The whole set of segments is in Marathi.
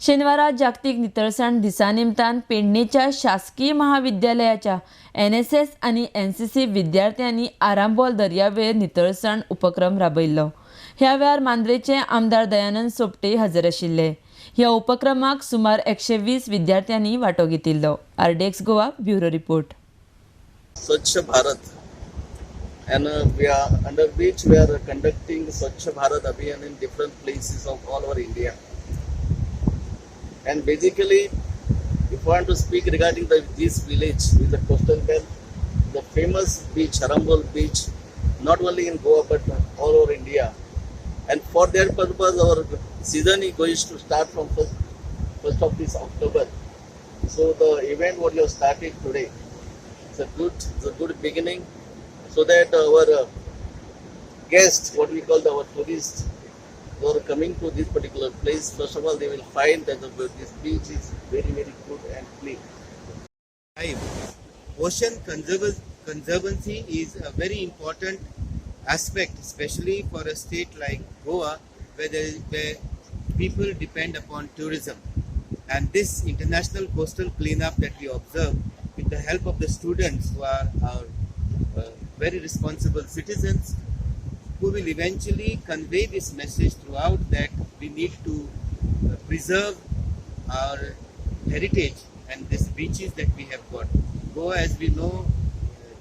शनिवार जागतिक नितळसाण दिसा निमतान पेडणेच्या शासकीय महाविद्यालयाच्या NSS आणि NCC विद्यार्थ्यांनी आरांबोल दर्यावेळ नितळसाण उपक्रम राबयिल्लो। ह्या वेळार मांद्रेचे आमदार दयानंद सोपटे हजर आशिल्ले। ह्या उपक्रमाक सुमार 120 विद्यार्थ्यांनी वांटो घेतिल्लो। RDX Goa bureau report. Swachh Bharat, and we are under which we are conducting Swachh Bharat Abhiyan in different places of all over India. And basically, if I want to speak regarding this village with the coastal belt, the famous beach, Arambol beach, not only in Goa but all over India. And for that purpose, our season is going to start from first of this October. So the event what you have started today, it's a good beginning, so that our guests, what we call our tourists, who are coming to this particular place, first of all they will find that this beach is very good and clean. Ocean conservancy is a very important aspect, especially for a state like Goa, where people depend upon tourism. And this international coastal cleanup that we observe, with the help of the students who are our very responsible citizens, who will eventually convey this message throughout, that we need to preserve our heritage and these beaches that we have got. Goa, as we know,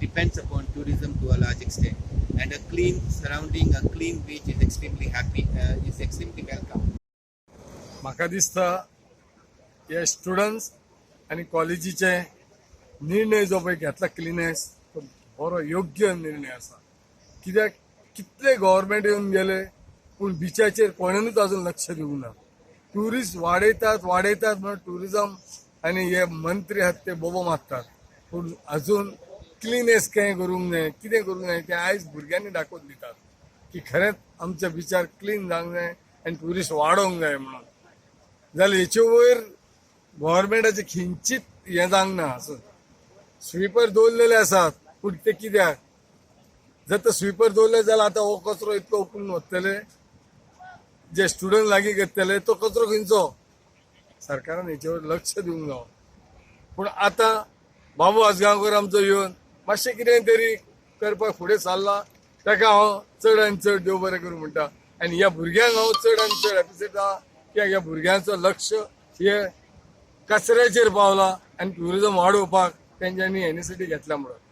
depends upon tourism to a large extent, and a clean surrounding, a clean beach is extremely welcome. म्हाका दिसता हे स्टुडंट्स आणि कॉलेजीचे निर्णय जो पळय घेतला क्लिनेस, तो बरो योग्य निर्णय आसा। कित्याक कितले गव्हर्मेंट येवन गेले पूण बिचाचेर कोणेनूच अजून लक्ष दिवंक ना। टुरिस्ट वाडयतात म्हणून टुरिझम आणि हे मंत्री आहात ते बोबो मारतात, पूण अजून क्लिनेस काय करूंक जाय, कितें करूंक जाय ते आयज भुरग्यांनी दाखोवन दितात की खरेंच आमच्या बिचार क्लीन जावंक जाय आनी टुरिस्ट वाडोवंक जाय म्हणून। जाल्यार हेचे वयर गव्हर्मेंटाचे खिंचीत हें जावंक ना। स्वीपर दवरलेले आसात, पूण ते कित्याक? जर तो स्वीपर दवरले जाल्यार आतां हो कचरो इतको उखलून वतले, जे स्टुडंट लागीं घेतले तो कचरो खंयचो? सरकारान हेचेवर लक्ष दिवंक जावो। पूण आतां बाबू आसगांवकर आमचो येवन मातशें कितें तरी करपाक फुडें सरला, ताका हांव चड आनी चड देव बरें करूं म्हणटा। आनी ह्या भुरग्यांक हांव चड आनी चड एप्रिशिएट आहा, कित्याक ह्या भुरग्यांचो लक्ष हे कचऱ्याचेर पावला आनी ट्युरिझम वाडोवपाक तेंच्यांनी इनिशिएटीव घेतल्या म्हणून।